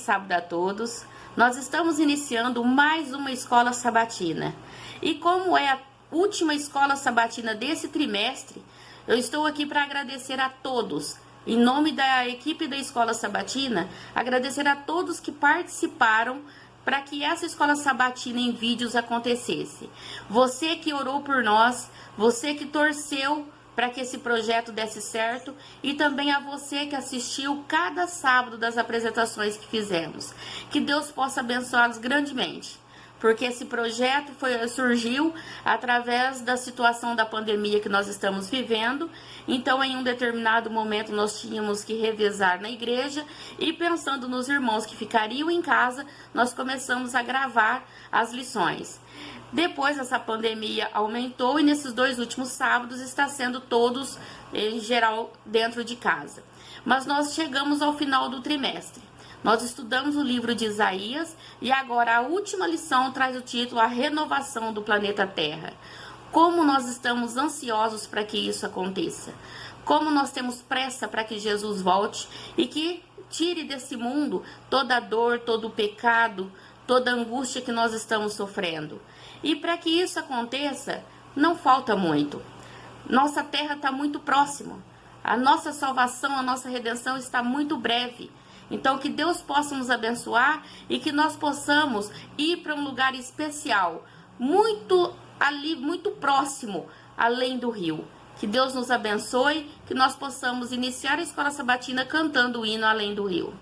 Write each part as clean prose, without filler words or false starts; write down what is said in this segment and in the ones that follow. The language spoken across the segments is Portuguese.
sábado a todos. Nós estamos iniciando mais uma escola sabatina. E como é a última escola sabatina desse trimestre, eu estou aqui para agradecer a todos. Em nome da equipe da escola sabatina, agradecer a todos que participaram para que essa escola sabatina em vídeos acontecesse. Você que orou por nós, você que torceu para que esse projeto desse certo e também a você que assistiu cada sábado das apresentações que fizemos. Que Deus possa abençoá-los grandemente, porque esse projeto surgiu através da situação da pandemia que nós estamos vivendo. Então, em um determinado momento, nós tínhamos que revezar na igreja e pensando nos irmãos que ficariam em casa, nós começamos a gravar as lições. Depois, essa pandemia aumentou e nesses 2 últimos sábados está sendo todos, em geral, dentro de casa. Mas nós chegamos ao final do trimestre. Nós estudamos o livro de Isaías e agora a última lição traz o título A Renovação do Planeta Terra. Como nós estamos ansiosos para que isso aconteça. Como nós temos pressa para que Jesus volte e que tire desse mundo toda a dor, todo o pecado, toda a angústia que nós estamos sofrendo. E para que isso aconteça, não falta muito. Nossa terra está muito próxima. A nossa salvação, a nossa redenção está muito breve. Então, que Deus possa nos abençoar e que nós possamos ir para um lugar especial, muito ali, muito próximo, além do rio. Que Deus nos abençoe, que nós possamos iniciar a escola sabatina cantando o hino Além do Rio.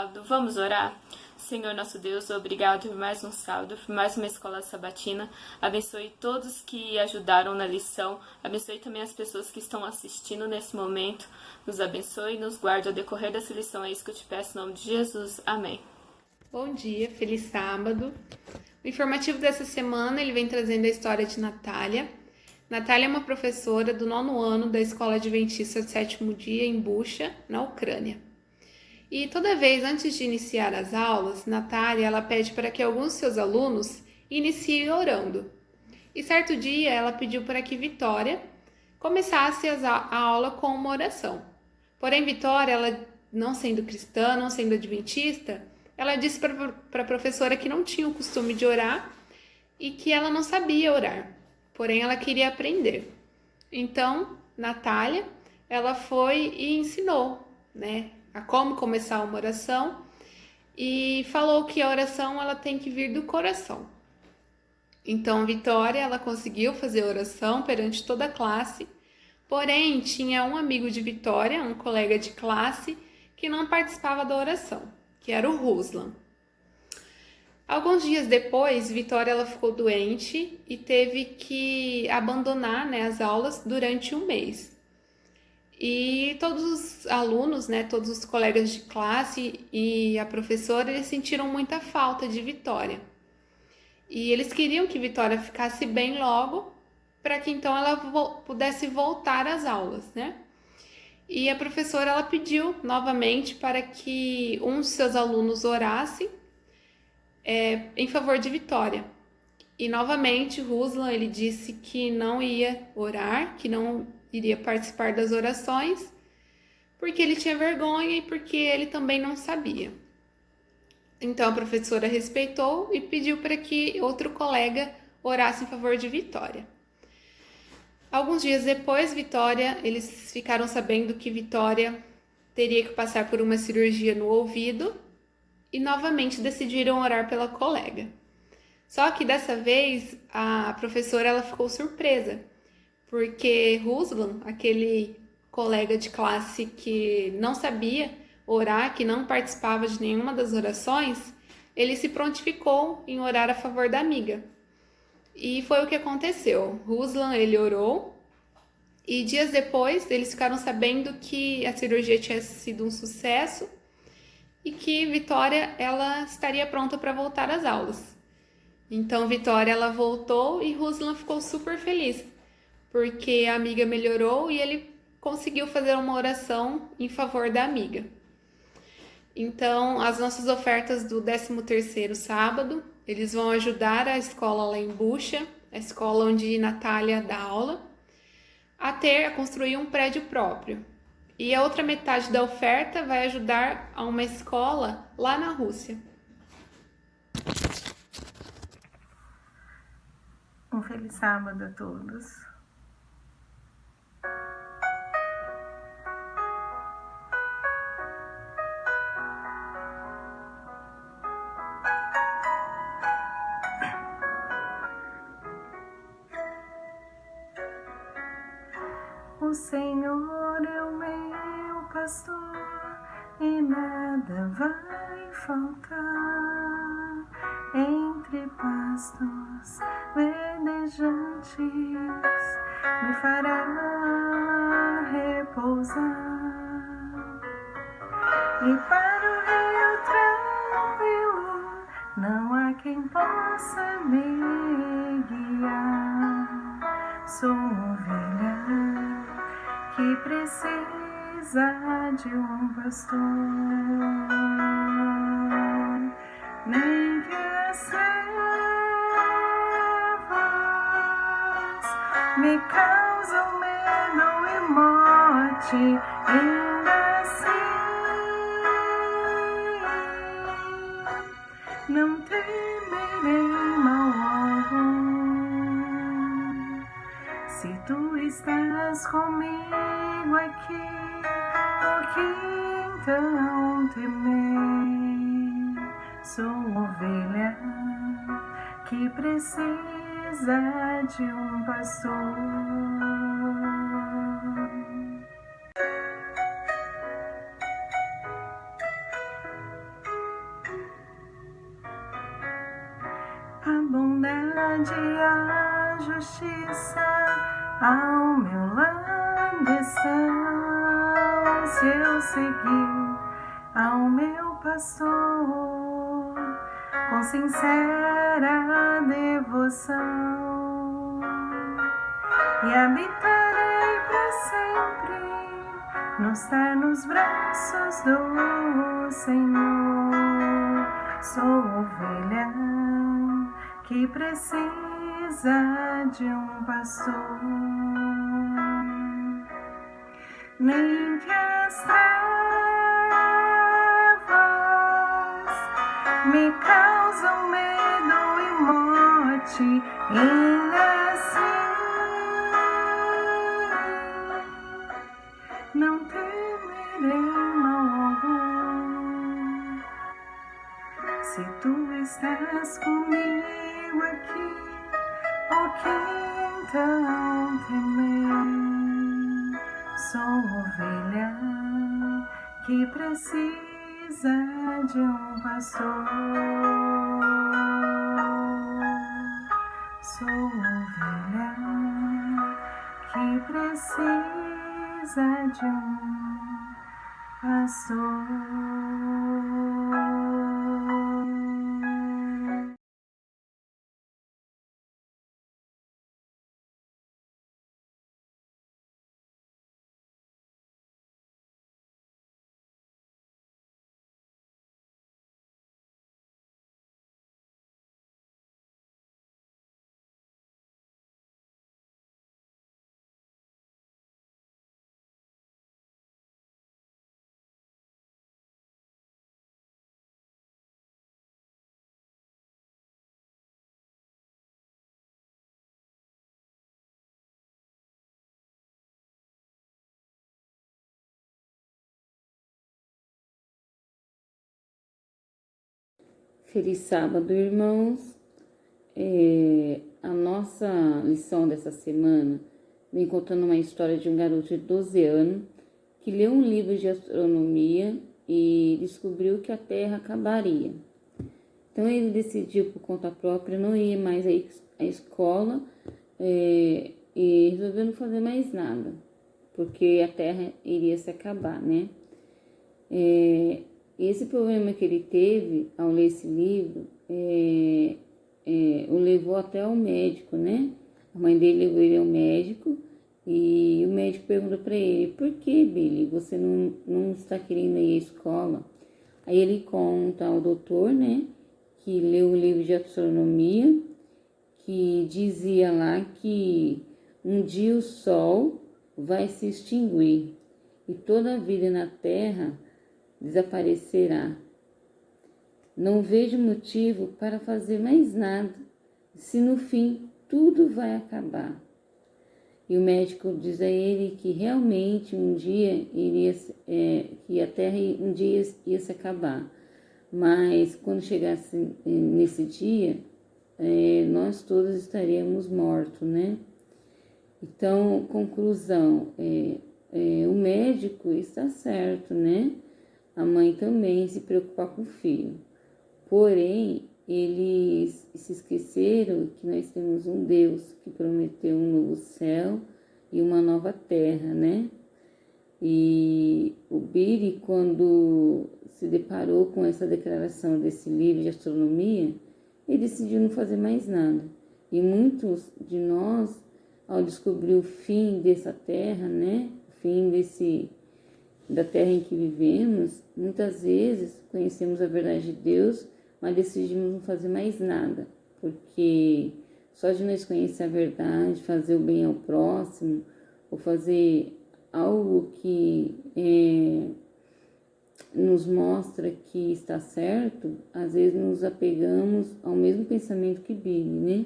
sábado. Vamos orar? Senhor nosso Deus, obrigado por mais um sábado, por mais uma escola sabatina. Abençoe todos que ajudaram na lição. Abençoe também as pessoas que estão assistindo nesse momento. Nos abençoe e nos guarde ao decorrer dessa lição. É isso que eu te peço em nome de Jesus. Amém. Bom dia, feliz sábado. O informativo dessa semana ele vem trazendo a história de Natália. Natália é uma professora do 9º ano da Escola Adventista do Sétimo Dia em Bucha, na Ucrânia. E toda vez antes de iniciar as aulas, Natália ela pede para que alguns de seus alunos iniciem orando. E certo dia ela pediu para que Vitória começasse a aula com uma oração. Porém, Vitória, ela não sendo cristã, não sendo adventista, ela disse para a professora que não tinha o costume de orar e que ela não sabia orar. Porém, ela queria aprender. Então, Natália, ela foi e ensinou, a como começar uma oração e falou que a oração ela tem que vir do coração. Então, Vitória, ela conseguiu fazer a oração perante toda a classe, porém, tinha um amigo de Vitória, um colega de classe, que não participava da oração, que era o Ruslan. Alguns dias depois, Vitória ela ficou doente e teve que abandonar as aulas durante um mês. E todos os alunos, todos os colegas de classe e a professora, eles sentiram muita falta de Vitória. E eles queriam que Vitória ficasse bem logo, para que então ela pudesse voltar às aulas, E a professora ela pediu novamente para que um de seus alunos orasse em favor de Vitória. E novamente Ruslan ele disse que não ia orar, que não iria participar das orações, porque ele tinha vergonha e porque ele também não sabia. Então a professora respeitou e pediu para que outro colega orasse em favor de Vitória. Alguns dias depois, eles ficaram sabendo que Vitória teria que passar por uma cirurgia no ouvido e novamente decidiram orar pela colega. Só que dessa vez a professora ela ficou surpresa, porque Ruslan, aquele colega de classe que não sabia orar, que não participava de nenhuma das orações, ele se prontificou em orar a favor da amiga. E foi o que aconteceu. Ruslan ele orou e dias depois eles ficaram sabendo que a cirurgia tinha sido um sucesso e que Vitória ela estaria pronta para voltar às aulas. Então Vitória ela voltou e Ruslan ficou super feliz, porque a amiga melhorou e ele conseguiu fazer uma oração em favor da amiga. Então, as nossas ofertas do 13º sábado, eles vão ajudar a escola lá em Bucha, a escola onde Natália dá aula, a construir um prédio próprio. E a outra metade da oferta vai ajudar a uma escola lá na Rússia. Um feliz sábado a todos. O Senhor é o meu pastor e nada vai faltar. Entre pastos verdejantes me fará repousar. E para o rio tranquilo não há quem possa me guiar. Sou ovelha que precisa de um pastor, nem que as trevas me causam medo e morte, ainda assim não temerei mal algum. Se tu estás comigo aqui, por que então temer? Sou ovelha que precisa de um pastor. a bondade e a justiça ao meu lado estão. Se eu seguir ao meu pastor com sincera devoção, e habitarei para sempre nos ternos braços do Senhor. Sou ovelha que precisa de um pastor. Nem que as trevas me causam medo e morte, ainda assim não temerei mal algum. Se tu estás comigo aqui, o que então temer? Sou ovelha que precisa de um pastor. Sou ovelha que precisa de um pastor. Feliz sábado, irmãos. A nossa lição dessa semana vem contando uma história de um garoto de 12 anos que leu um livro de astronomia e descobriu que a Terra acabaria. Então ele decidiu por conta própria não ir mais à escola e resolveu não fazer mais nada, porque a Terra iria se acabar, né? Esse problema que ele teve ao ler esse livro o levou até ao médico, né? A mãe dele levou ele ao médico e o médico perguntou para ele: por que, Billy, você não está querendo ir à escola? Aí ele conta ao doutor, né, que leu o livro de astronomia, que dizia lá que um dia o Sol vai se extinguir e toda a vida na Terra desaparecerá. Não vejo motivo para fazer mais nada, se no fim tudo vai acabar. E o médico diz a ele que realmente um dia que a Terra um dia ia se acabar, mas quando chegasse nesse dia, nós todos estaríamos mortos, né? Então, conclusão, o médico está certo, né? A mãe também se preocupar com o filho. Porém, eles se esqueceram que nós temos um Deus que prometeu um novo céu e uma nova terra, né? E o Billy, quando se deparou com essa declaração desse livro de astronomia, ele decidiu não fazer mais nada. E muitos de nós, ao descobrir o fim dessa terra, né? O fim da terra em que vivemos, muitas vezes conhecemos a verdade de Deus, mas decidimos não fazer mais nada, porque só de nós conhecer a verdade, fazer o bem ao próximo, ou fazer algo que nos mostra que está certo, às vezes nos apegamos ao mesmo pensamento que Billy, né?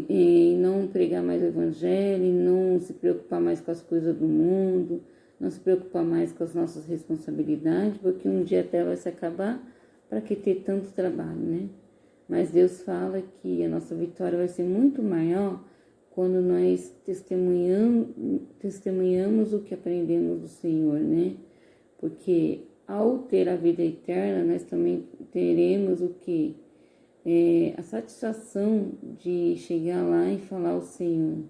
E não pregar mais o evangelho, não se preocupar mais com as coisas do mundo, não se preocupar mais com as nossas responsabilidades, porque um dia a terra vai se acabar, para que ter tanto trabalho, né? Mas Deus fala que a nossa vitória vai ser muito maior quando nós testemunhamos o que aprendemos do Senhor, né? Porque ao ter a vida eterna, nós também teremos o que? a satisfação de chegar lá e falar ao Senhor: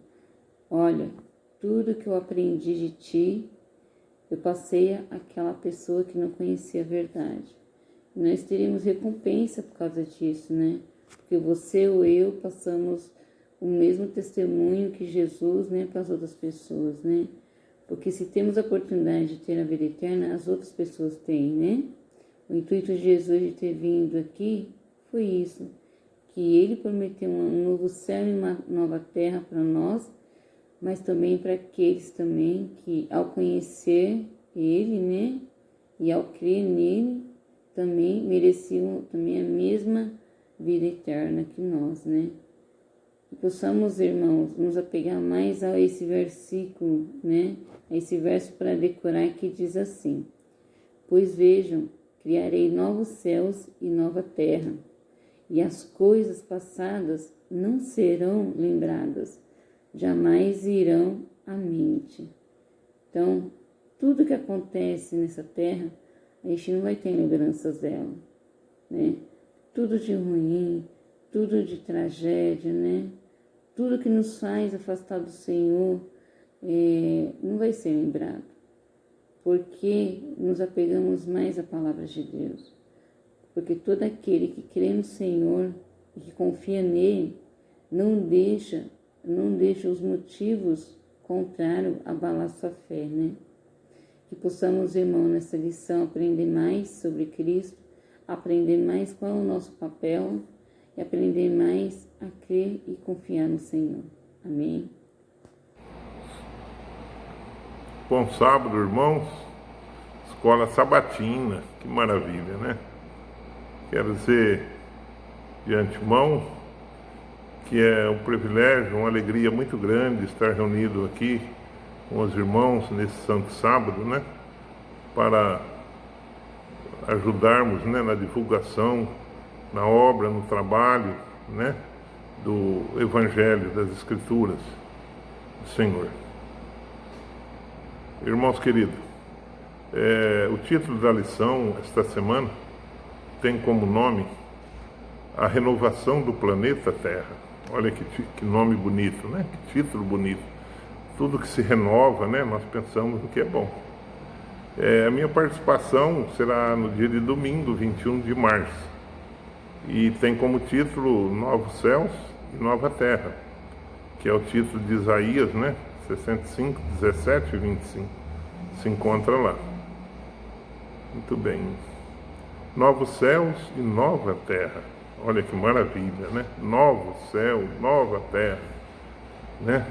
olha, tudo que eu aprendi de ti, eu passei àquela pessoa que não conhecia a verdade. E nós teremos recompensa por causa disso, né? Porque você ou eu passamos o mesmo testemunho que Jesus, né, para as outras pessoas, né? Porque se temos a oportunidade de ter a vida eterna, as outras pessoas têm, né? O intuito de Jesus de ter vindo aqui foi isso, que ele prometeu um novo céu e uma nova terra para nós, mas também para aqueles também que, ao conhecer ele, né, e ao crer nele, também mereciam também a mesma vida eterna que nós, né? Que possamos, irmãos, nos apegar mais a esse versículo, né? A esse verso para decorar, que diz assim: pois vejam, criarei novos céus e nova terra, e as coisas passadas não serão lembradas, jamais irão à mente. Então, tudo que acontece nessa terra, a gente não vai ter lembranças dela, né? Tudo de ruim, tudo de tragédia, né? Tudo que nos faz afastar do Senhor não vai ser lembrado, porque nos apegamos mais à palavra de Deus. Porque todo aquele que crê no Senhor e que confia nele, não deixa os motivos contrários abalar sua fé, né? Que possamos, irmão, nessa lição aprender mais sobre Cristo, aprender mais qual é o nosso papel e aprender mais a crer e confiar no Senhor. Amém? Bom sábado, irmãos. Escola sabatina, que maravilha, né? Quero dizer de antemão que é um privilégio, uma alegria muito grande estar reunido aqui com os irmãos nesse santo sábado, né? Para ajudarmos, né, na divulgação, na obra, no trabalho, né, do Evangelho, das Escrituras do Senhor. Irmãos queridos, o título da lição esta semana tem como nome A Renovação do Planeta Terra. Olha que nome bonito, né? Que título bonito. Tudo que se renova, né? Nós pensamos no que é bom. A minha participação será no dia de domingo, 21 de março. E tem como título Novos Céus e Nova Terra, que é o título de Isaías, né? 65, 17 e 25. Se encontra lá. Muito bem. Novos céus e nova terra. Olha que maravilha, né? Novo céu, nova terra, né?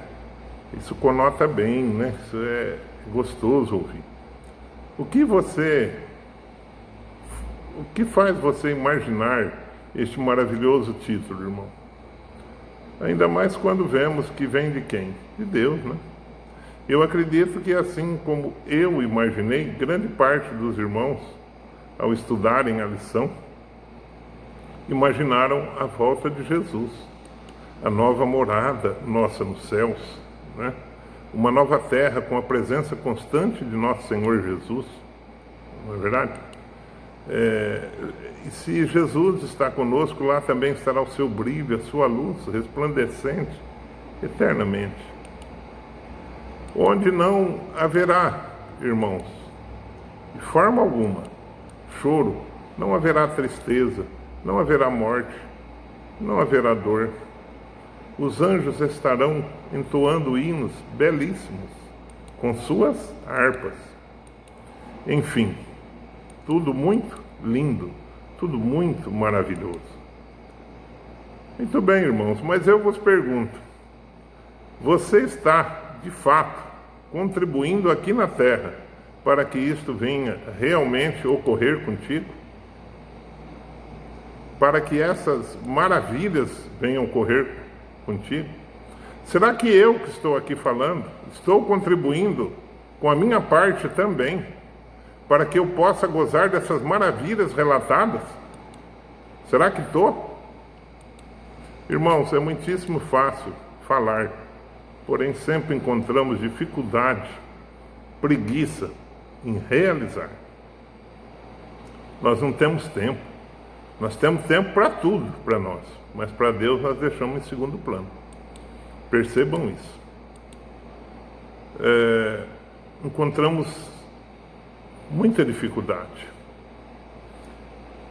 Isso conota bem, né? Isso é gostoso ouvir. O que faz você imaginar este maravilhoso título, irmão? Ainda mais quando vemos que vem de quem? De Deus, né? Eu acredito que, assim como eu imaginei, grande parte dos irmãos, ao estudarem a lição, imaginaram a volta de Jesus, a nova morada nossa nos céus, né? Uma nova terra com a presença constante de nosso Senhor Jesus, não é verdade? E se Jesus está conosco, lá também estará o seu brilho, a sua luz resplandecente eternamente. Onde não haverá, irmãos, de forma alguma, choro, não haverá tristeza, não haverá morte, não haverá dor. Os anjos estarão entoando hinos belíssimos com suas harpas. Enfim, tudo muito lindo, tudo muito maravilhoso. Muito bem, irmãos, mas eu vos pergunto, você está, de fato, contribuindo aqui na Terra para que isto venha realmente ocorrer contigo? Para que essas maravilhas venham ocorrer contigo? Será que eu que estou aqui falando, estou contribuindo com a minha parte também, para que eu possa gozar dessas maravilhas relatadas? Será que estou? Irmãos, é muitíssimo fácil falar, porém sempre encontramos dificuldade, preguiça em realizar. Nós não temos tempo, Nós temos tempo para tudo, para nós, mas para Deus nós deixamos em segundo plano. Percebam isso. Encontramos muita dificuldade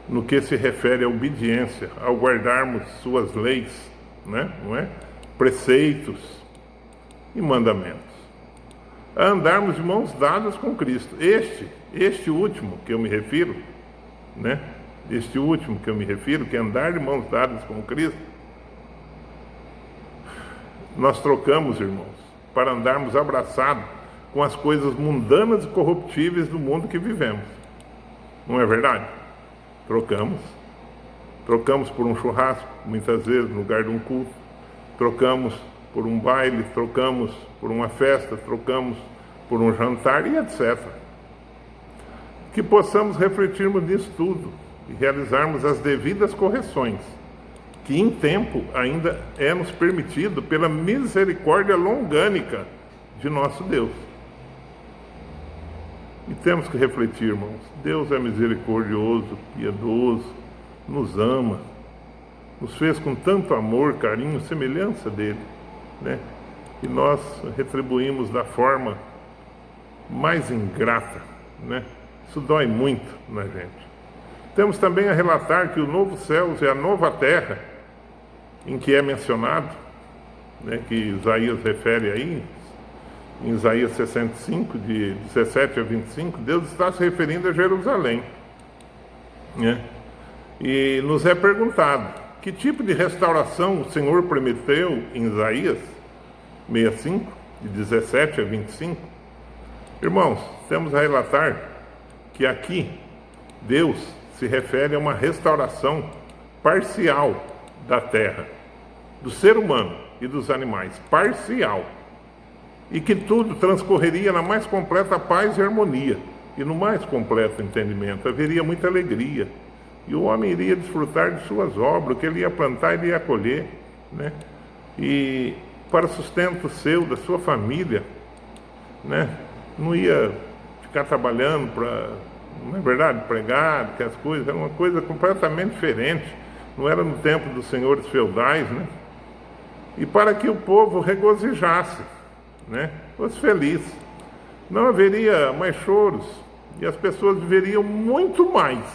no que se refere à obediência, ao guardarmos suas leis, né? Não é? Preceitos e mandamentos, a andarmos de mãos dadas com Cristo. Este último que eu me refiro, né? Este último que eu me refiro, que é andar de mãos dadas com Cristo, nós trocamos, irmãos, para andarmos abraçados com as coisas mundanas e corruptíveis do mundo que vivemos. Não é verdade? Trocamos por um churrasco, muitas vezes no lugar de um culto, trocamos por um baile, trocamos por uma festa, trocamos por um jantar e etc. Que possamos refletirmos nisso tudo e realizarmos as devidas correções, que em tempo ainda é nos permitido pela misericórdia longânima de nosso Deus. E temos que refletir, irmãos, Deus é misericordioso, piedoso, nos ama, nos fez com tanto amor, carinho, semelhança dele, né? E nós retribuímos da forma mais ingrata, né? Isso dói muito na gente. Temos também a relatar que o novo céu e a nova terra, em que é mencionado, né, que Isaías refere aí, em Isaías 65, de 17 a 25, Deus está se referindo a Jerusalém, né? E nos é perguntado, que tipo de restauração o Senhor prometeu em Isaías 65, de 17 a 25? Irmãos, temos a relatar que aqui Deus se refere a uma restauração parcial da terra, do ser humano e dos animais, parcial, e que tudo transcorreria na mais completa paz e harmonia, e no mais completo entendimento. Haveria muita alegria, e o homem iria desfrutar de suas obras, o que ele ia plantar, ele ia colher, né? E para o sustento seu, da sua família, né? Não ia ficar trabalhando para, não é verdade, pregar, que as coisas, era uma coisa completamente diferente, não era no tempo dos senhores feudais, né? E para que o povo regozijasse, né? Fosse feliz, não haveria mais choros, e as pessoas viveriam muito mais,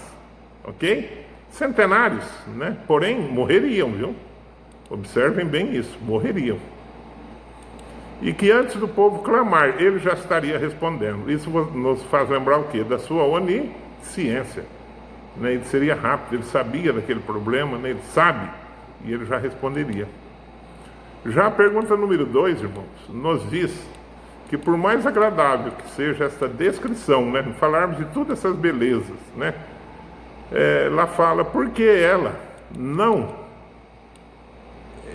ok? Centenários, né? Porém, morreriam, viu? Observem bem isso, morreriam. E que antes do povo clamar, ele já estaria respondendo. Isso nos faz lembrar o quê? Da sua onisciência, né? Ele seria rápido, ele sabia daquele problema, né? Ele sabe, e ele já responderia. Já a pergunta número 2, irmãos, nos diz que por mais agradável que seja esta descrição, né? Falarmos de todas essas belezas, né? Ela fala porque ela não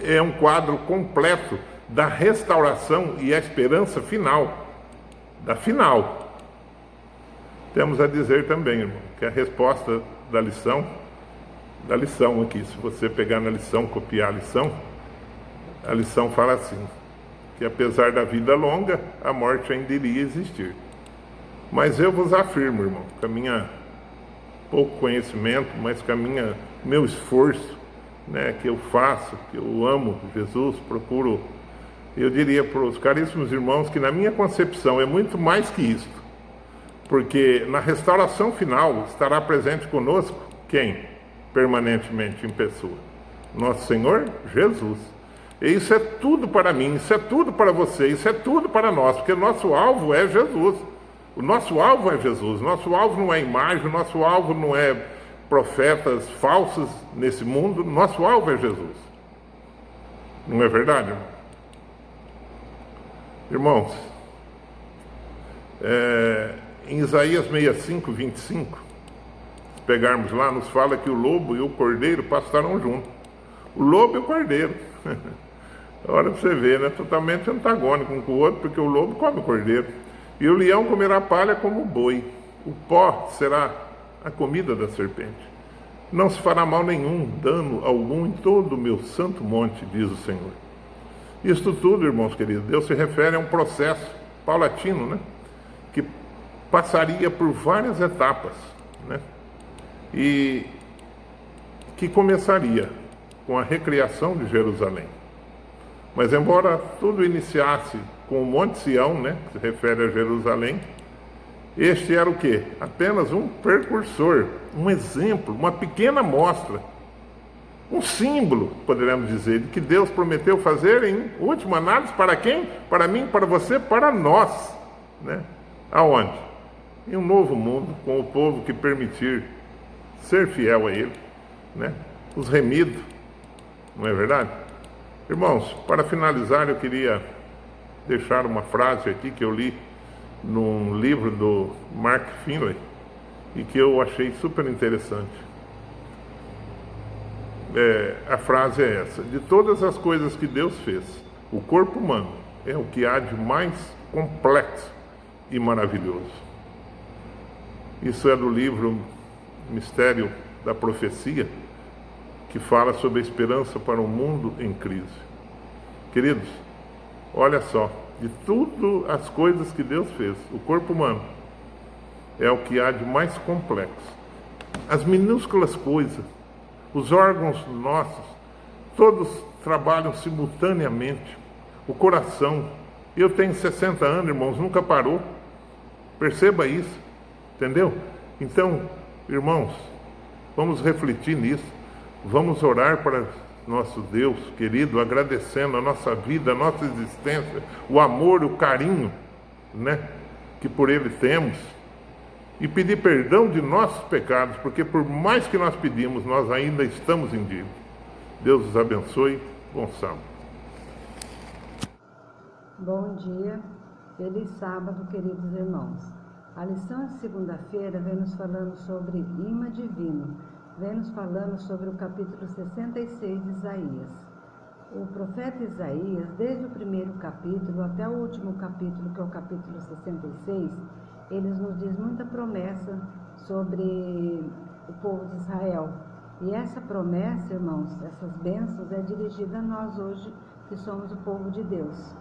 é um quadro completo da restauração e a esperança final, da final. Temos a dizer também, irmão, que a resposta da lição aqui, se você pegar na lição, copiar a lição fala assim, que apesar da vida longa, a morte ainda iria existir. Mas eu vos afirmo, irmão, com a minha pouco conhecimento, mas com a meu esforço, né, que eu faço, que eu amo Jesus, procuro, eu diria para os caríssimos irmãos que na minha concepção é muito mais que isto, porque na restauração final estará presente conosco quem? Permanentemente em pessoa? Nosso Senhor Jesus. E isso é tudo para mim, isso é tudo para você, isso é tudo para nós, porque o nosso alvo é Jesus. O nosso alvo é Jesus, nosso alvo não é imagem, nosso alvo não é profetas falsos nesse mundo, nosso alvo é Jesus. Não é verdade, irmão? Irmãos, em Isaías 65, 25, se pegarmos lá, nos fala que o lobo e o cordeiro pastarão juntos. O lobo e o cordeiro. Olha para você ver, né? Totalmente antagônico um com o outro, porque o lobo come o cordeiro. E o leão comerá palha como o boi. O pó será a comida da serpente. Não se fará mal nenhum, dano algum em todo o meu santo monte, diz o Senhor. Isto tudo, irmãos queridos, Deus se refere a um processo paulatino, né? Que passaria por várias etapas, né? E que começaria com a recriação de Jerusalém. Mas embora tudo iniciasse com o Monte Sião, né, que se refere a Jerusalém, este era o quê? Apenas um precursor, um exemplo, uma pequena amostra, um símbolo, poderíamos dizer, de que Deus prometeu fazer em última análise para quem? Para mim, para você, para nós, né? Aonde? Em um novo mundo, com o povo que permitir ser fiel a Ele, né? Os remidos, não é verdade? Irmãos, para finalizar, eu queria deixar uma frase aqui que eu li num livro do Mark Finley e que eu achei super interessante. A frase é essa: de todas as coisas que Deus fez, o corpo humano é o que há de mais complexo e maravilhoso. Isso é do livro Mistério da Profecia, que fala sobre a esperança para um mundo em crise. Queridos, olha só, de tudo as coisas que Deus fez, o corpo humano é o que há de mais complexo. As minúsculas coisas, os órgãos nossos, todos trabalham simultaneamente. O coração, eu tenho 60 anos, irmãos, nunca parou. Perceba isso, entendeu? Então, irmãos, vamos refletir nisso. Vamos orar para nosso Deus querido, agradecendo a nossa vida, a nossa existência, o amor, o carinho, né, que por Ele temos, e pedir perdão de nossos pecados, porque por mais que nós pedimos, nós ainda estamos em dívida. Deus os abençoe. Bom sábado. Bom dia, feliz sábado, queridos irmãos. A lição de segunda-feira vem nos falando sobre imã divino, vem nos falando sobre o capítulo 66 de Isaías. O profeta Isaías, desde o primeiro capítulo até o último capítulo, que é o capítulo 66, ele nos diz muita promessa sobre o povo de Israel. E essa promessa, irmãos, essas bênçãos, é dirigida a nós hoje, que somos o povo de Deus.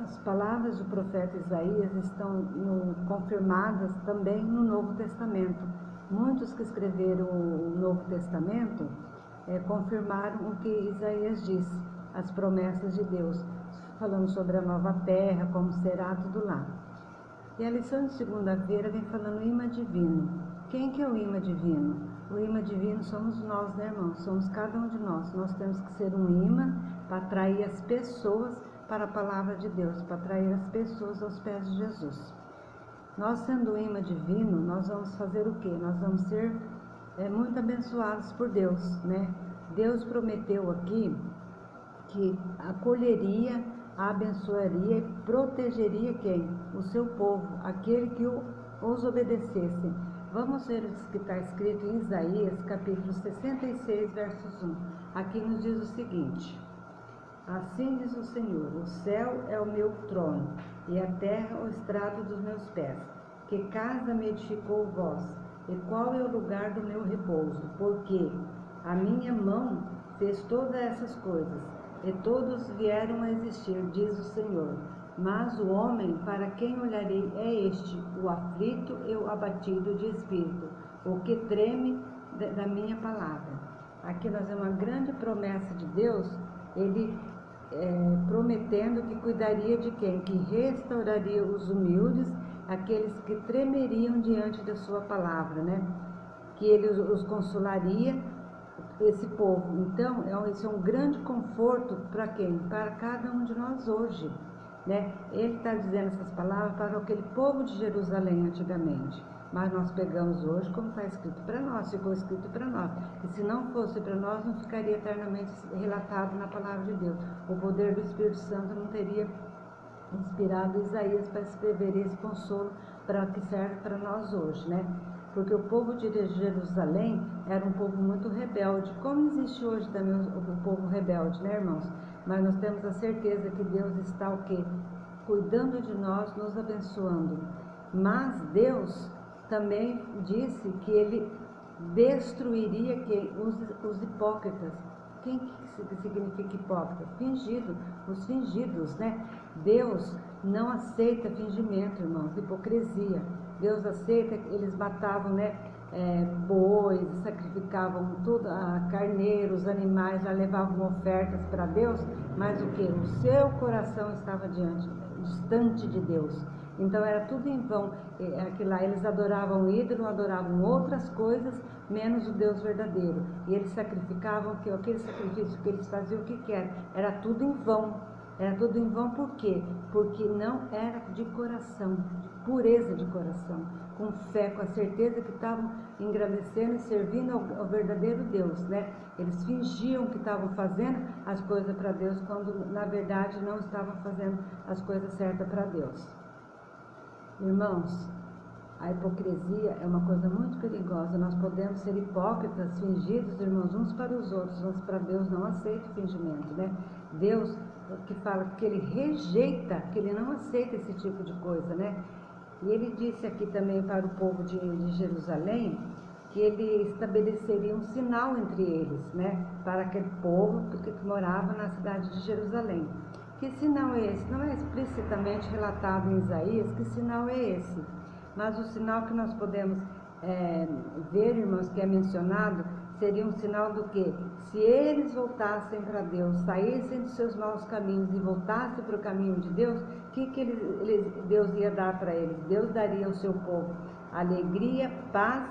As palavras do profeta Isaías estão confirmadas também no Novo Testamento. Muitos que escreveram o Novo Testamento confirmaram o que Isaías disse, as promessas de Deus, falando sobre a nova terra, como será tudo lá. E a lição de segunda-feira vem falando imã divino. Quem que é o imã divino? O imã divino somos nós, né, irmãos? Somos cada um de nós. Nós temos que ser um imã para atrair as pessoas para a palavra de Deus, para atrair as pessoas aos pés de Jesus. Nós, sendo um imã divino, nós vamos fazer o quê? Nós vamos ser muito abençoados por Deus, né? Deus prometeu aqui que acolheria, abençoaria e protegeria quem? O seu povo, aquele que os obedecesse. Vamos ver o que está escrito em Isaías, capítulo 66, versos 1. Aqui nos diz o seguinte: assim diz o Senhor, o céu é o meu trono, e a terra o estrado dos meus pés. Que casa me edificou vós, e qual é o lugar do meu repouso? Porque a minha mão fez todas essas coisas, e todos vieram a existir, diz o Senhor. Mas o homem para quem olharei é este, o aflito e o abatido de espírito, o que treme da minha palavra. Aqui nós temos uma grande promessa de Deus, Ele prometendo que cuidaria de quem? Que restauraria os humildes, aqueles que tremeriam diante da sua palavra, né? Que Ele os consolaria, esse povo. Então, esse é um grande conforto para quem? Para cada um de nós hoje, né? Ele está dizendo essas palavras para aquele povo de Jerusalém antigamente, mas nós pegamos hoje como está escrito para nós, ficou escrito para nós, que se não fosse para nós, não ficaria eternamente relatado na palavra de Deus. O poder do Espírito Santo não teria inspirado Isaías para escrever esse consolo para que serve para nós hoje, né? Porque o povo de Jerusalém era um povo muito rebelde, como existe hoje também o povo rebelde, né, irmãos? Mas nós temos a certeza que Deus está o quê? Cuidando de nós, nos abençoando. Mas Deus também disse que Ele destruiria os hipócritas. Quem que significa hipócrita? Fingido, os fingidos, né? Deus não aceita fingimento, irmãos, hipocrisia. Deus aceita, eles matavam, né, bois, sacrificavam tudo, carneiros, animais, já levavam ofertas para Deus, mas o que? O seu coração estava distante de Deus. Então era tudo em vão. Aquilo lá, eles adoravam ídolo, adoravam outras coisas, menos o Deus verdadeiro. E eles sacrificavam, que aquele sacrifício que eles faziam, o que era tudo em vão. Era tudo em vão por quê? Porque não era de coração, de pureza de coração, com fé, com a certeza que estavam engrandecendo e servindo ao verdadeiro Deus, né? Eles fingiam que estavam fazendo as coisas para Deus, quando na verdade não estavam fazendo as coisas certas para Deus. Irmãos, a hipocrisia é uma coisa muito perigosa. Nós podemos ser hipócritas, fingidos, irmãos, uns para os outros, mas para Deus não aceita o fingimento, né? Deus que fala que ele rejeita, que ele não aceita esse tipo de coisa, né? E ele disse aqui também para o povo de Jerusalém que ele estabeleceria um sinal entre eles, né? Para aquele povo que morava na cidade de Jerusalém. Que sinal é esse? Não é explicitamente relatado em Isaías, que sinal é esse? Mas o sinal que nós podemos ver, irmãos, que é mencionado, seria um sinal do quê? Se eles voltassem para Deus, saíssem dos seus maus caminhos e voltassem para o caminho de Deus, o que Deus ia dar para eles? Deus daria ao seu povo alegria, paz,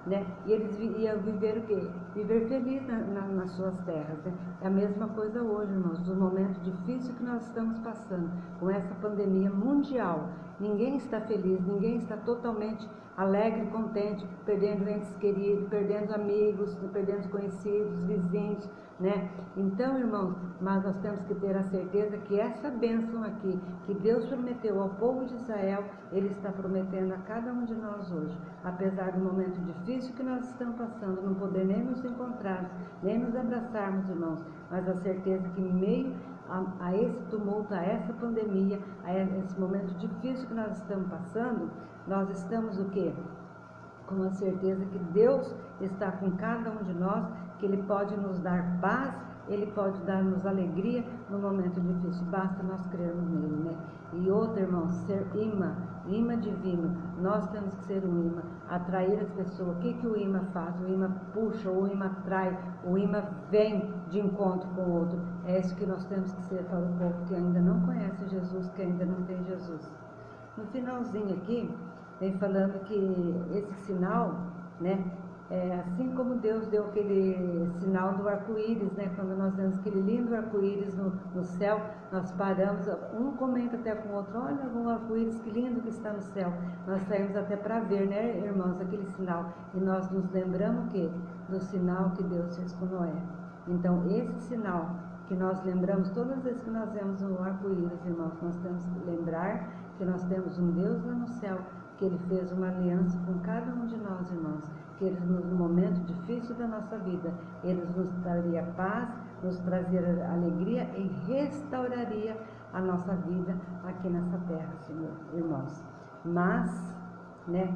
né? E eles iam viver o quê? Viver feliz nas suas terras, né? É a mesma coisa hoje, irmãos, do momento difícil que nós estamos passando, com essa pandemia mundial. Ninguém está feliz, ninguém está totalmente alegre, contente, perdendo entes queridos, perdendo amigos, perdendo conhecidos, vizinhos, né? Então, irmãos, mas nós temos que ter a certeza que essa bênção aqui, que Deus prometeu ao povo de Israel, Ele está prometendo a cada um de nós hoje. Apesar do momento difícil que nós estamos passando, não poder nem nos encontrar, nem nos abraçarmos, irmãos, mas a certeza que em meio a esse tumulto, a essa pandemia, a esse momento difícil que nós estamos passando, nós estamos o quê? Com a certeza que Deus está com cada um de nós, que Ele pode nos dar paz, Ele pode dar-nos alegria no momento difícil, basta nós crermos nele, né? E outro, irmão, ser imã divino, nós temos que ser um imã, atrair as pessoas. O que o imã faz? O imã puxa, o imã atrai, o imã vem de encontro com o outro. É isso que nós temos que ser para o povo que ainda não conhece Jesus, que ainda não tem Jesus. No finalzinho aqui, vem falando que esse sinal, né, assim como Deus deu aquele sinal do arco-íris, né, quando nós vemos aquele lindo arco-íris no céu, nós paramos, um comenta até com o outro, olha o arco-íris, que lindo que está no céu. Nós saímos até para ver, né, irmãos, aquele sinal, e nós nos lembramos o quê? Do sinal que Deus fez com Noé. Então, esse sinal que nós lembramos todas as vezes que nós vemos o arco-íris, irmãos, nós temos que lembrar que nós temos um Deus lá no céu, que Ele fez uma aliança com cada um de nós, irmãos, que Ele, no momento difícil da nossa vida, Ele nos traria paz, nos trazia alegria e restauraria a nossa vida aqui nessa terra, Senhor, irmãos. Mas, né,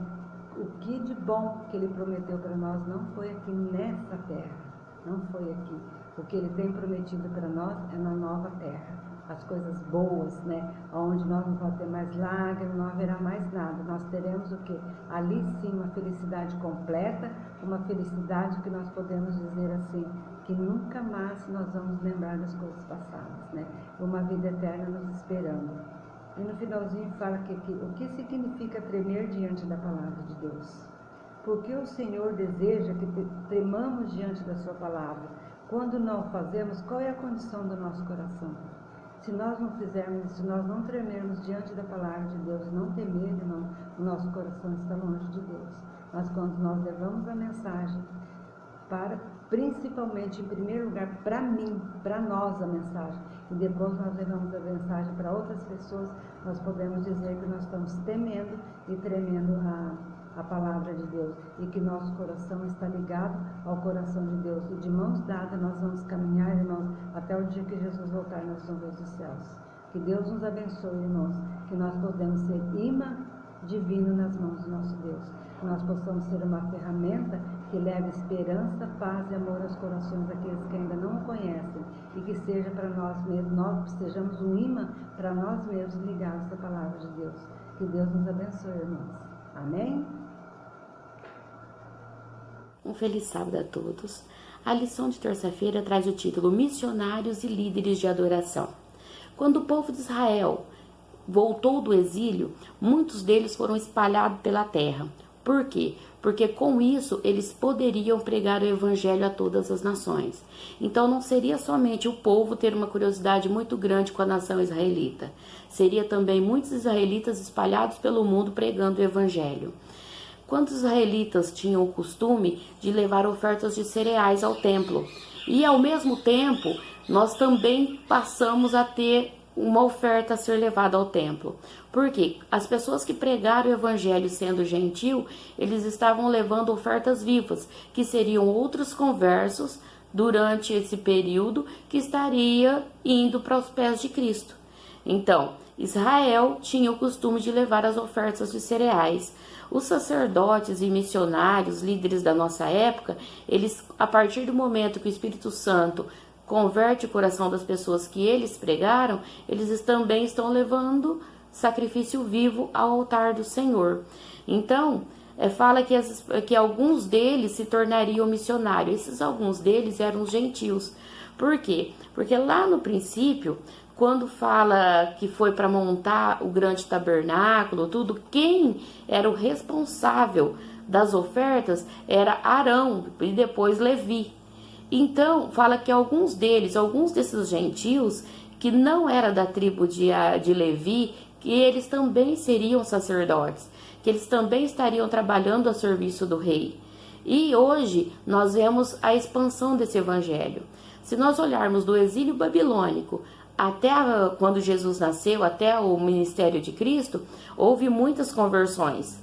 o que de bom que Ele prometeu para nós não foi aqui nessa terra, não foi aqui. O que Ele tem prometido para nós é na nova terra. As coisas boas, né? Onde nós não vamos ter mais lágrimas, não haverá mais nada. Nós teremos o quê? Ali sim uma felicidade completa, uma felicidade que nós podemos dizer assim, que nunca mais nós vamos lembrar das coisas passadas, né? Uma vida eterna nos esperando. E no finalzinho fala que o que significa tremer diante da palavra de Deus. Porque o Senhor deseja que tremamos diante da sua palavra. Quando não fazemos, qual é a condição do nosso coração? Se nós não fizermos, se nós não tremermos diante da palavra de Deus, não temer, irmão, o nosso coração está longe de Deus. Mas quando nós levamos a mensagem principalmente, em primeiro lugar, para mim, para nós a mensagem, e depois nós levamos a mensagem para outras pessoas, nós podemos dizer que nós estamos temendo e tremendo a palavra de Deus, e que nosso coração está ligado ao coração de Deus, e de mãos dadas nós vamos caminhar, irmãos, até o dia que Jesus voltar nas nuvens dos céus. Que Deus nos abençoe, irmãos, que nós podemos ser imã divino nas mãos do nosso Deus, que nós possamos ser uma ferramenta que leve esperança, paz e amor aos corações daqueles que ainda não o conhecem, e que seja para nós mesmos, nós sejamos um imã para nós mesmos ligados à palavra de Deus. Que Deus nos abençoe, irmãos. Amém? Um feliz sábado a todos. A lição de terça-feira traz o título Missionários e Líderes de Adoração. Quando o povo de Israel voltou do exílio, muitos deles foram espalhados pela terra. Por quê? Porque com isso eles poderiam pregar o evangelho a todas as nações. Então não seria somente o povo ter uma curiosidade muito grande com a nação israelita. Seria também muitos israelitas espalhados pelo mundo pregando o evangelho. Quando os israelitas tinham o costume de levar ofertas de cereais ao templo. E ao mesmo tempo, nós também passamos a ter uma oferta a ser levada ao templo. Porque as pessoas que pregaram o evangelho sendo gentil, eles estavam levando ofertas vivas, que seriam outros conversos durante esse período que estaria indo para os pés de Cristo. Então, Israel tinha o costume de levar as ofertas de cereais. Os sacerdotes e missionários, líderes da nossa época, eles, a partir do momento que o Espírito Santo converte o coração das pessoas que eles pregaram, eles também estão levando sacrifício vivo ao altar do Senhor. Então, fala que alguns deles se tornariam missionários. Esses alguns deles eram os gentios. Por quê? Porque lá no princípio, quando fala que foi para montar o grande tabernáculo, tudo, quem era o responsável das ofertas era Arão e depois Levi. Então, fala que alguns desses gentios, que não era da tribo de Levi, que eles também seriam sacerdotes, que eles também estariam trabalhando a serviço do rei. E hoje nós vemos a expansão desse evangelho. Se nós olharmos do exílio babilônico até quando Jesus nasceu, até o ministério de Cristo, houve muitas conversões.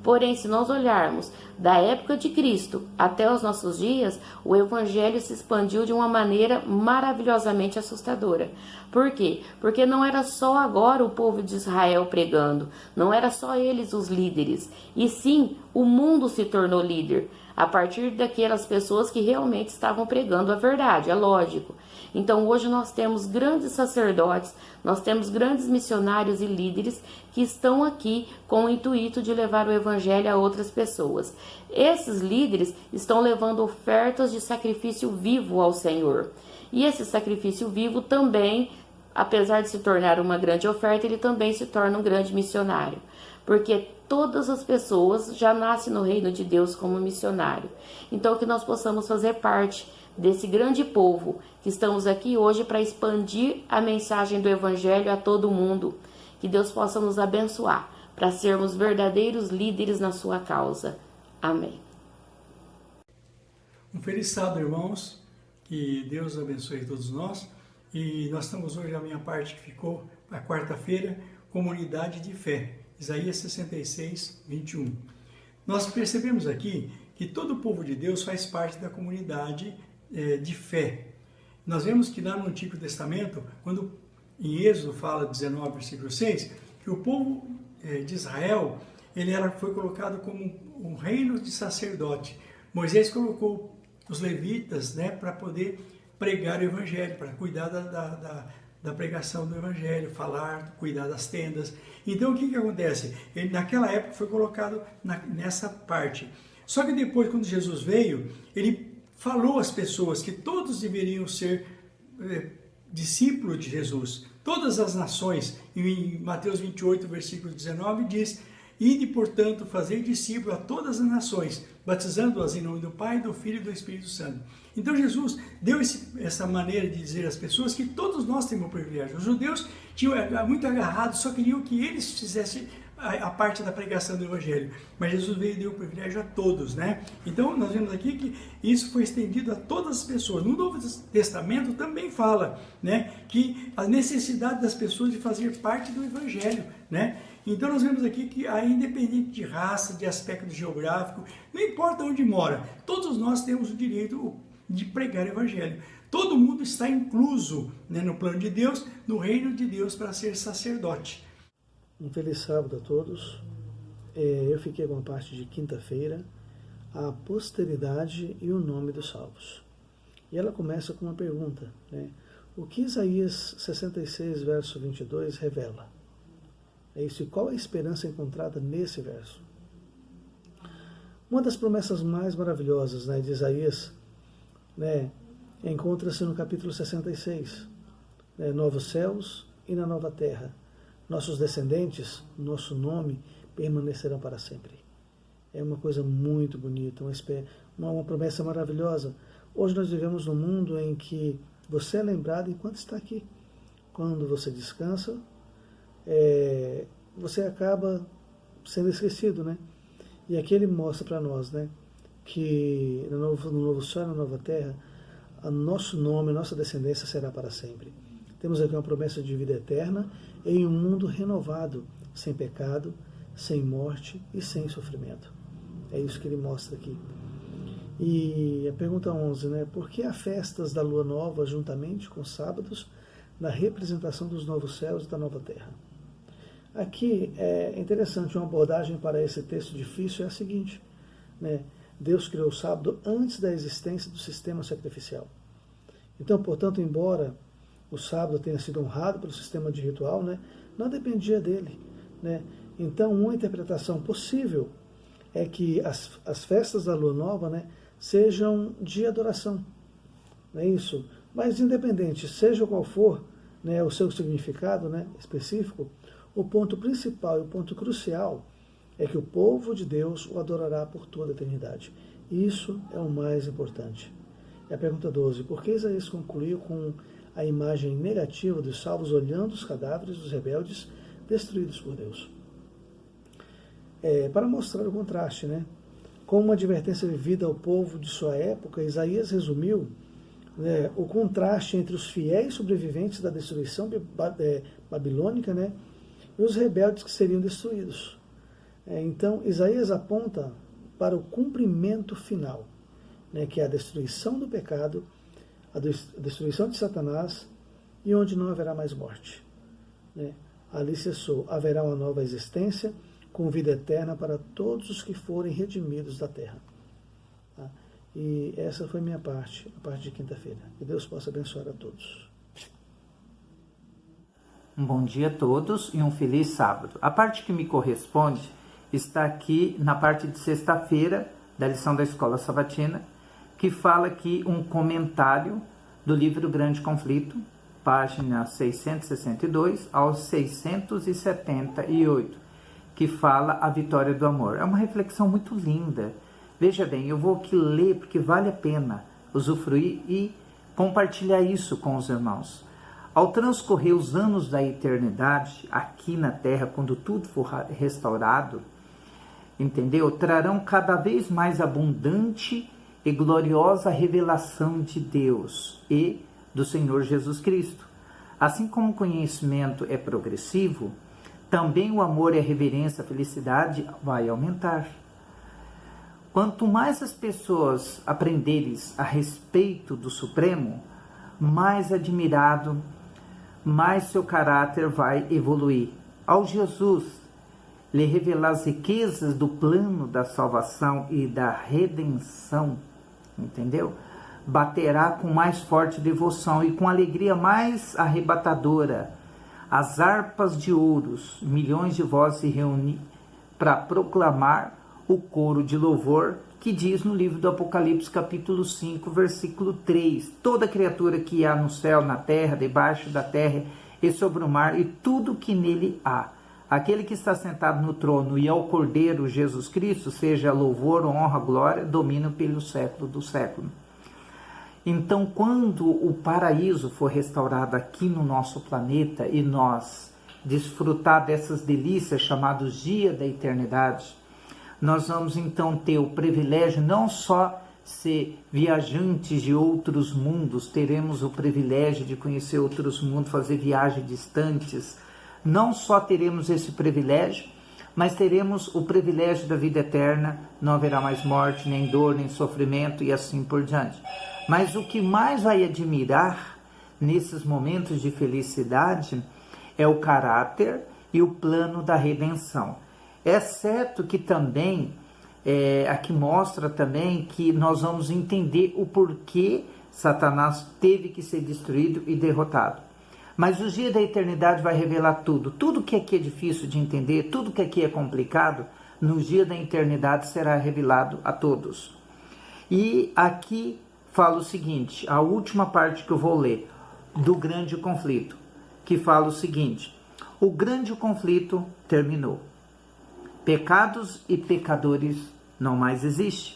Porém, se nós olharmos da época de Cristo até os nossos dias, o evangelho se expandiu de uma maneira maravilhosamente assustadora. Por quê? Porque não era só agora o povo de Israel pregando, não era só eles os líderes, e sim o mundo se tornou líder, a partir daquelas pessoas que realmente estavam pregando a verdade, é lógico. Então hoje nós temos grandes sacerdotes, nós temos grandes missionários e líderes que estão aqui com o intuito de levar o evangelho a outras pessoas. Esses líderes estão levando ofertas de sacrifício vivo ao Senhor. E esse sacrifício vivo também, apesar de se tornar uma grande oferta, ele também se torna um grande missionário. Porque todas as pessoas já nascem no reino de Deus como missionário. Então que nós possamos fazer parte desse grande povo que estamos aqui hoje para expandir a mensagem do evangelho a todo mundo. Que Deus possa nos abençoar para sermos verdadeiros líderes na sua causa. Amém. Um feliz sábado, irmãos. Que Deus abençoe todos nós. E nós estamos hoje, a minha parte que ficou, a quarta-feira, comunidade de fé. Isaías 66, 21. Nós percebemos aqui que todo o povo de Deus faz parte da comunidade de fé. Nós vemos que lá no Antigo Testamento, quando em Êxodo fala 19, versículo 6, que o povo de Israel foi colocado como um reino de sacerdote. Moisés colocou os levitas, para poder pregar o evangelho, para cuidar da pregação do evangelho, falar, cuidar das tendas. Então o que acontece? Ele naquela época foi colocado nessa parte. Só que depois, quando Jesus veio, ele falou às pessoas que todos deveriam ser discípulos de Jesus. Todas as nações, em Mateus 28, versículo 19, diz: Ide, portanto, fazer discípulos a todas as nações, batizando-as em nome do Pai, do Filho e do Espírito Santo. Então Jesus deu essa maneira de dizer às pessoas que todos nós temos o privilégio. Os judeus tinham muito agarrados, só queriam que eles fizessem a parte da pregação do Evangelho. Mas Jesus veio e deu o privilégio a todos, Então nós vemos aqui que isso foi estendido a todas as pessoas. No Novo Testamento também fala, que a necessidade das pessoas de fazer parte do Evangelho, Então nós vemos aqui que, independente de raça, de aspecto geográfico, não importa onde mora, todos nós temos o direito de pregar o Evangelho. Todo mundo está incluso no plano de Deus, no reino de Deus, para ser sacerdote. Um feliz sábado a todos. Eu fiquei com a parte de quinta-feira, a posteridade e o nome dos salvos. E ela começa com uma pergunta, O que Isaías 66, verso 22 revela? É isso. E qual a esperança encontrada nesse verso? Uma das promessas mais maravilhosas, né, de Isaías, né, encontra-se no capítulo 66, né, novos céus e na nova terra. Nossos descendentes, nosso nome, permanecerão para sempre. É uma coisa muito bonita, uma promessa maravilhosa. Hoje nós vivemos num mundo em que você é lembrado enquanto está aqui. Quando você descansa, você acaba sendo esquecido, né? E aqui ele mostra para nós, né, que no novo céu e na nova terra, o nosso nome, a nossa descendência será para sempre. Temos aqui uma promessa de vida eterna em um mundo renovado, sem pecado, sem morte e sem sofrimento. É isso que ele mostra aqui. E a pergunta 11, né? Por que há festas da lua nova juntamente com sábados na representação dos novos céus e da nova terra? Aqui é interessante, uma abordagem para esse texto difícil é a seguinte, né? Deus criou o sábado antes da existência do sistema sacrificial. Então, portanto, embora o sábado tenha sido honrado pelo sistema de ritual, né, não dependia dele, né? Então, uma interpretação possível é que as festas da lua nova, né, sejam de adoração, não é isso? Mas independente, seja qual for, né, o seu significado, né, específico, o ponto principal e o ponto crucial é que o povo de Deus o adorará por toda a eternidade. Isso é o mais importante. E a pergunta 12, por que Isaías concluiu com a imagem negativa dos salvos olhando os cadáveres dos rebeldes destruídos por Deus? Para mostrar o contraste, né? Como uma advertência vivida ao povo de sua época, Isaías resumiu, né, o contraste entre os fiéis sobreviventes da destruição babilônica, né, e os rebeldes que seriam destruídos. Então, Isaías aponta para o cumprimento final, né, que é a destruição do pecado, a destruição de Satanás, e onde não haverá mais morte, né? Ali cessou, haverá uma nova existência com vida eterna para todos os que forem redimidos da terra. Tá? E essa foi minha parte, a parte de quinta-feira. Que Deus possa abençoar a todos. Um bom dia a todos e um feliz sábado. A parte que me corresponde está aqui na parte de sexta-feira da lição da Escola Sabatina, que fala aqui um comentário do livro Grande Conflito, página 662 ao 678, que fala a vitória do amor. É uma reflexão muito linda. Veja bem, eu vou aqui ler porque vale a pena usufruir e compartilhar isso com os irmãos. Ao transcorrer os anos da eternidade, aqui na Terra, quando tudo for restaurado, entendeu? Trarão cada vez mais abundante e gloriosa revelação de Deus e do Senhor Jesus Cristo. Assim como o conhecimento é progressivo, também o amor e a reverência, a felicidade vai aumentar. Quanto mais as pessoas aprenderem a respeito do Supremo, mais admirado, mais seu caráter vai evoluir. Ao Jesus lhe revelar as riquezas do plano da salvação e da redenção, entendeu? Baterá com mais forte devoção e com alegria mais arrebatadora. As harpas de ouros, milhões de vozes se reúnem para proclamar o coro de louvor que diz no livro do Apocalipse, capítulo 5, versículo 3. Toda criatura que há no céu, na terra, debaixo da terra e sobre o mar e tudo que nele há. Aquele que está sentado no trono e ao Cordeiro Jesus Cristo, seja louvor, honra, glória, domínio pelo século do século. Então, quando o paraíso for restaurado aqui no nosso planeta e nós desfrutar dessas delícias chamadas dia da eternidade, nós vamos então ter o privilégio não só ser viajantes de outros mundos, teremos o privilégio de conhecer outros mundos, fazer viagens distantes. Não só teremos esse privilégio, mas teremos o privilégio da vida eterna, não haverá mais morte, nem dor, nem sofrimento e assim por diante. Mas o que mais vai admirar nesses momentos de felicidade é o caráter e o plano da redenção. É certo que também, aqui mostra também que nós vamos entender o porquê Satanás teve que ser destruído e derrotado. Mas o dia da eternidade vai revelar tudo. Tudo que aqui é difícil de entender, tudo que aqui é complicado, no dia da eternidade será revelado a todos. E aqui fala o seguinte, a última parte que eu vou ler, do grande conflito, que fala o seguinte: o grande conflito terminou. Pecados e pecadores não mais existem.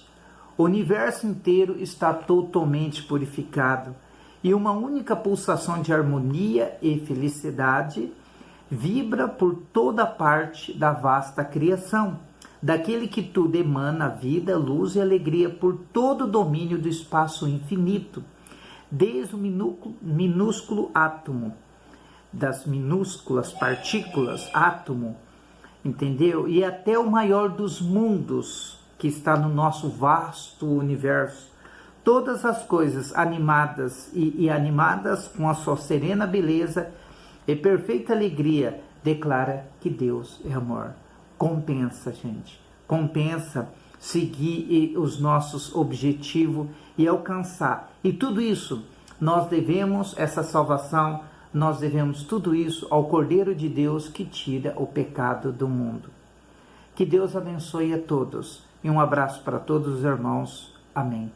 O universo inteiro está totalmente purificado e uma única pulsação de harmonia e felicidade vibra por toda parte da vasta criação, daquele que tudo emana vida, luz e alegria por todo o domínio do espaço infinito, desde o minúsculo átomo, das minúsculas partículas, átomo, entendeu? E até o maior dos mundos, que está no nosso vasto universo. Todas as coisas animadas e animadas com a sua serena beleza e perfeita alegria, declara que Deus é amor. Compensa, gente. Compensa seguir os nossos objetivos e alcançar. E tudo isso, nós devemos, essa salvação, nós devemos tudo isso ao Cordeiro de Deus que tira o pecado do mundo. Que Deus abençoe a todos. E um abraço para todos os irmãos. Amém.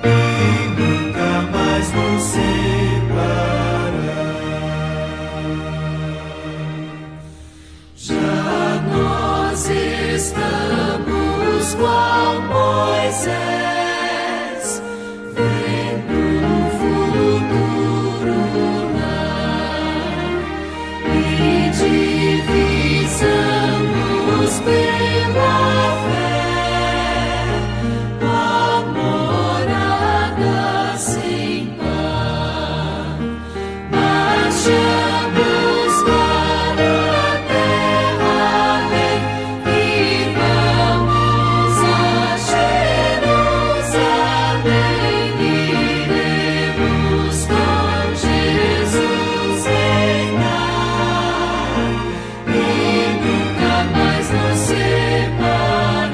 e nunca mais nos separar. estamos qual Moisés, vendo o futuro lá, e divisamos pela fé a morada sem par. Marchamos para a terra além e vamos a Jerusalém. Iremos com Jesus reinar e nunca mais nos separar.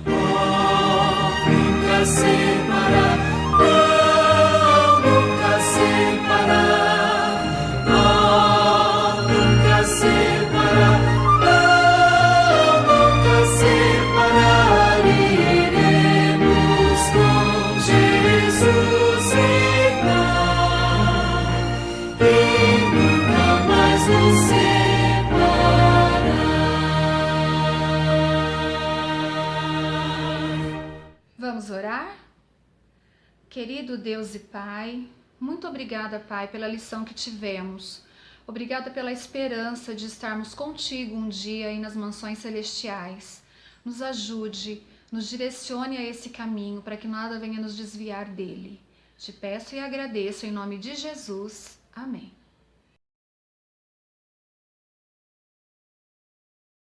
Oh, nunca separar. Nunca separar, nunca separar, nunca separar. Iremos com Jesus reinar e nunca mais nos separar. Vamos orar? Querido Deus e Pai, muito obrigada, Pai, pela lição que tivemos. Obrigada pela esperança de estarmos contigo um dia aí nas mansões celestiais. Nos ajude, nos direcione a esse caminho para que nada venha nos desviar dele. Te peço e agradeço em nome de Jesus. Amém.